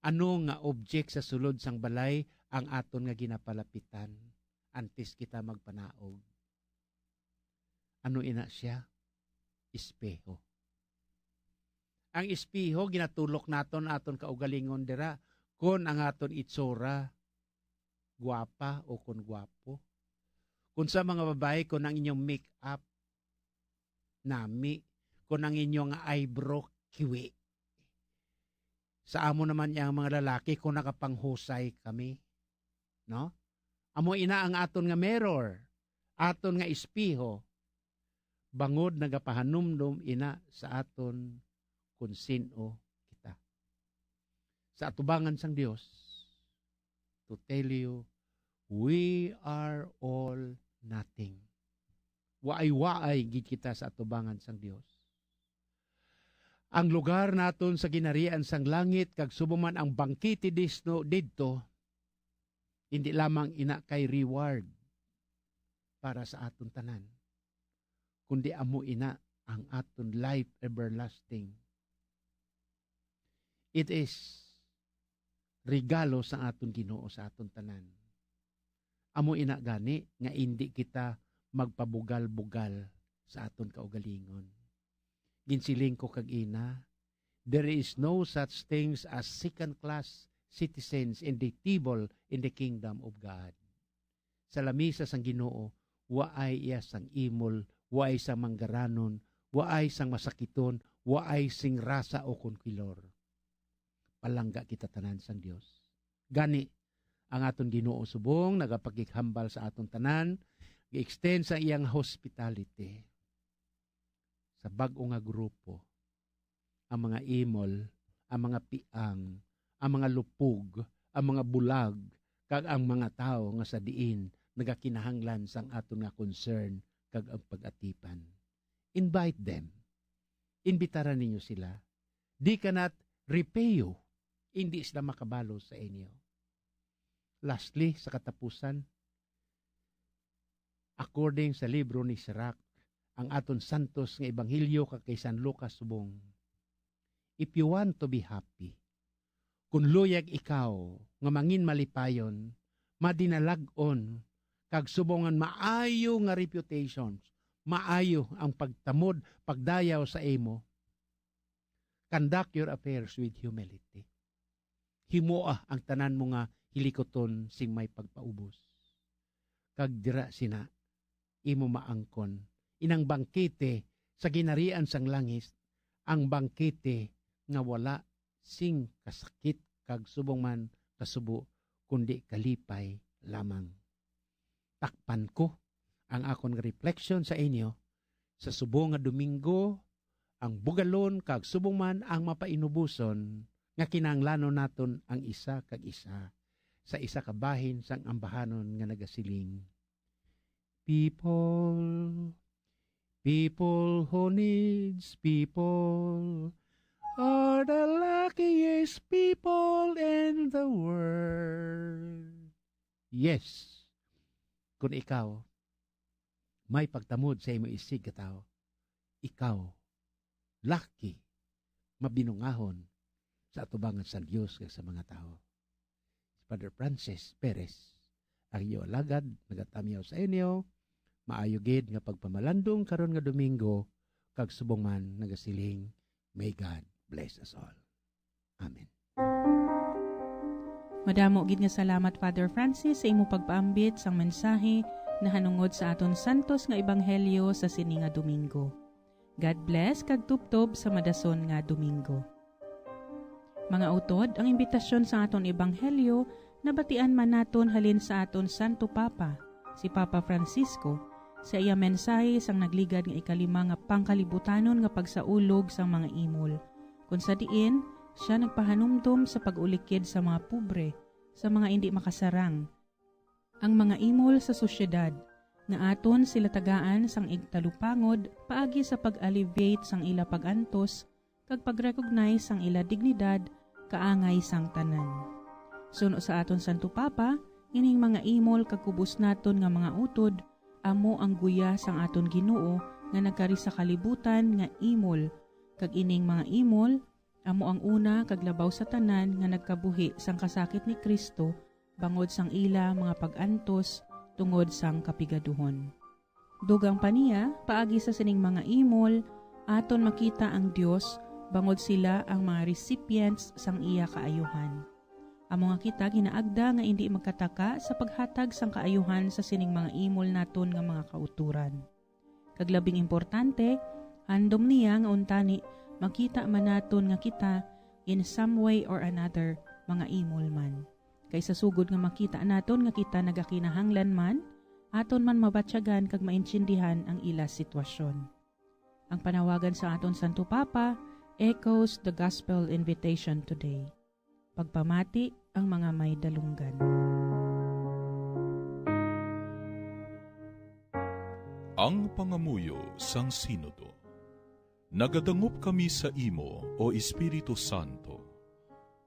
Ano nga object sa sulod sang balay ang aton nga ginapalapitan, antes kita magpanaog. Ano ina siya? Espeho. Ang espeho, ginatulok naton aton kaugalingon dira, kung ang aton itsura, guwapa o kung guwapo. Kung sa mga babae, kung ang inyong make-up, nami, kung ang inyong eyebrow, kiwi. Sa amo naman yung mga lalaki, kung nakapanghusay kami. No? Amo ina ang aton nga mirror, aton nga espeho, bangod nagapahanumdum ina sa aton kung sino kita. Sa atubangan sang Dios, to tell you, we are all nothing. Waay-waay gid kita sa atubangan sang Dios. Ang lugar naton sa ginarian sang langit, kag subuman ang bangkiti didto, hindi lamang ina kay reward para sa aton tanan, kundi amo ina ang aton life everlasting. It is regalo sa aton Ginoo sa aton tanan. Amo ina gani nga hindi kita magpabugal-bugal sa aton kaugalingon. Ginsiling ko kag ina, there is no such things as second-class citizens in the table in the kingdom of God. Sa lamisa sang Ginoo, waay iya sang imol, waay sang manggaranon, waay sang masakiton, waay sing rasa o konkwilor. Palangga kita tanan sang Dios. Gani ang aton Ginoo subong nagapagighambal sa aton tanan, gi-extend sa iyang hospitality sa bag-o nga grupo, ang mga imol, ang mga piang, ang mga lupog, ang mga bulag, kag ang mga tao nga sa diin nagakinahanglan sang aton nga concern kag ang pag-atipan. Invite them. Imbitaran ninyo sila. Di kanat repay you. Hindi sila makabalo sa inyo. Lastly, sa katapusan, according sa libro ni Sirach, ang aton santos nga ebanghelyo kay San Lucas subong, if you want to be happy, kung luyag ikaw nga mangin malipayon, madinalag-on, kag subongan maayo nga reputations, maayo ang pagtamod, pagdayaw sa imo, conduct your affairs with humility. Himoa ang tanan mo nga hilikoton sing may pagpaubos. Kag dira sina, imo maangkon, inang bangkete sa ginarian sang langis, ang bangkete nga wala sing kasakit kag subong man kasubo, kundi kalipay lamang. Takpan ko ang akon reflection sa inyo sa subong nga Domingo, ang bugalon kag subong man ang mapainubuson nga kinahanglanon naton ang isa kag isa sa isa ka bahin sang ambahanon nga nagasiling. People who needs people are the luckiest people in the world. Yes, kung ikaw may pagtamod sa imo isig ka tao, ikaw lucky, mabinungahon sa atubangan sa Diyos kag sa mga tao. Si Father Francis Perez, ang iyo alagad, nagatamiyaw sa inyo, maayo gid nga pagpamalandong karon nga Domingo, kag subong man nagasiling, may God bless us all. Amen. Madamo gid nga salamat Father Francis sa imo pagpaambit sang mensahe na hanungod sa aton santos nga ebanghelyo sa sini nga Domingo. God bless kag tuptob sa madason nga Domingo. Mga utod, ang imbitasyon sa aton ebanghelyo nabatian man naton halin sa aton Santo Papa, si Papa Francisco, sa iya mensahe sang nagligad nga ikalima nga pangkalibutanon nga pagsaulog sang mga imol. Kung sa diin, siya nagpahanumdum sa pag-ulikid sa mga pobre, sa mga hindi makasarang. Ang mga imol sa sosyedad, nga aton sila tagaan sang igtalupangod, paagi sa pag-alleviate sang ila pag-antos, kag pag-recognize sang ila dignidad, kaangay sang tanan. Suno sa aton Santo Papa, ining mga imol kag kubos naton nga mga utod, amo ang guya sang aton Ginoo nga nagkari sa kalibutan nga imol, kag ining mga imol, amo ang una kag labaw sa tanan nga nagkabuhi sang kasakit ni Kristo, bangod sang ila mga pag-antos, tungod sang kapigaduhon. Dugang paniya, paagi sa sining mga imol, aton makita ang Dios, bangod sila ang mga recipients sang iya kaayuhan. Amo nga kita ginaagda nga hindi magkataka sa paghatag sang kaayuhan sa sining mga imol naton nga mga kauturan. Kaglabing importante, handom niya nga untani makita man naton nga kita in some way or another mga imol man. Kaysa sugod nga makita naton nga kita nagakinahanglan man, aton man mabatyagan kag maintindihan ang ila sitwasyon. Ang panawagan sa aton Santo Papa echoes the gospel invitation today. Pagpamati ang mga may dalunggan. Ang pangamuyo sang Sinodo. Nagadangup kami sa imo, o Espiritu Santo.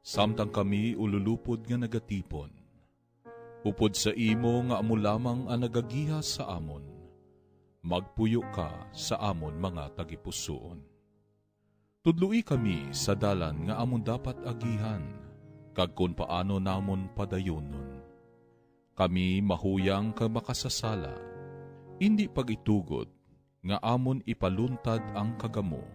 Samtang kami ululupod nga nagatipon. Upod sa imo nga amo lamang ang nagagiha sa amon. magpuyo ka sa amon mga tagipusoon. Tudlui kami sa dalan nga amon dapat agihan, kag kung paano namon padayonon. Kami mahuyang ka makasasala, hindi pag-itugot nga amon ipaluntad ang kagamo,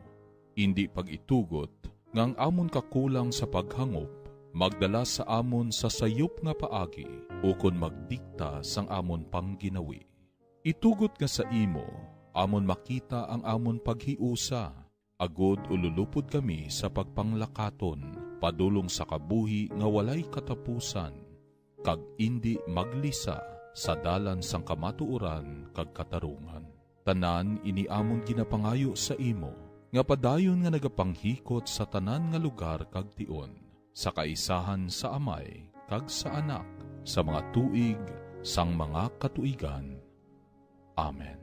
hindi pag-itugot nga ang amon kakulang sa paghangop, magdala sa amon sa sayop nga paagi, ukon magdikta sang amon pangginawi. Itugot nga sa imo, amon makita ang amon paghiusa, agod ululupod kami sa pagpanglakaton, padulong sa kabuhi nga walay katapusan, kag indi maglisa sa dalan sang kamatuoran kag katarungan. Tanan iniamon ginapangayo sa imo, nga padayon nga nagapanghikot sa tanan nga lugar kag tion, sa kaisahan sa Amay kag sa Anak, sa mga tuig sang mga katuigan. Amen.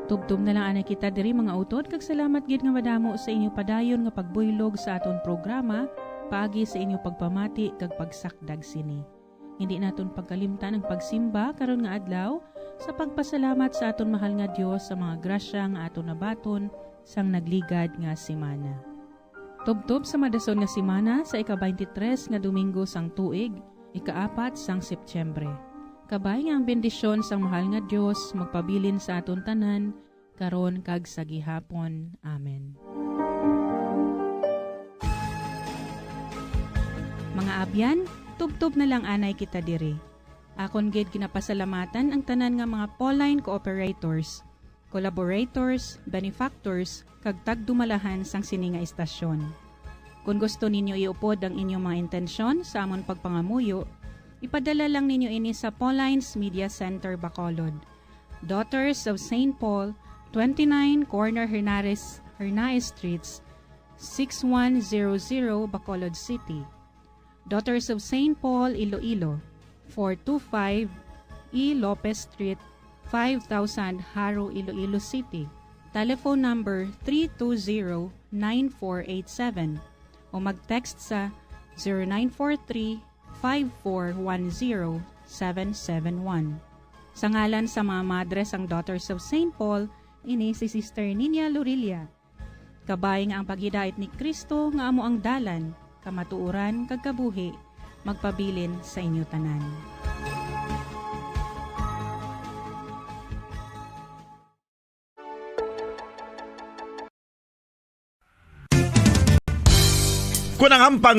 Tubtub na lang anay kita diri mga utod, kag salamat gid nga madamo sa inyo padayon nga pagbuylog sa aton programa, paagi sa inyo pagpamati kag pagsakdag sini. Hindi naton pagkalimtan ang pagsimba karon nga adlaw sa pagpasalamat sa aton mahal nga Dios sa mga grasya nga aton nabaton sang nagligad nga semana. Tubtob sa madason nga semana sa ika-23 nga Domingo sang tuig, ika-4 sang Setyembre. Kabay nga ang bendisyon sang mahal nga Dios magpabilin sa aton tanan karon kag sa gihapon. Amen. Mga abyan, tubtob na lang anay kita diri. Akon gid ginapasalamatan ang tanan nga mga Pauline cooperators, collaborators, benefactors, kag tagdumalahan sang sini nga istasyon. Kung gusto ninyo iupod ang inyong mga intensyon sa amon pagpangamuyo, ipadala lang ninyo ini sa Pauline's Media Center, Bacolod. Daughters of St. Paul, 29 Corner Hernaez Streets, 6100 Bacolod City. Daughters of St. Paul, Iloilo, 425 E. Lopez Street, 5000 Haro, Iloilo City. Telephone number 320-9487 o mag-text sa 0943-5410-771. Sa ngalan sa mga madres ang Daughters of St. Paul, ini si Sister Nina Lurilia. Kabay nga ang paghidait ni Kristo nga amo ang dalan, kamatuuran kag kabuhi, magpabilin sa inyo tanan. Kunang ampang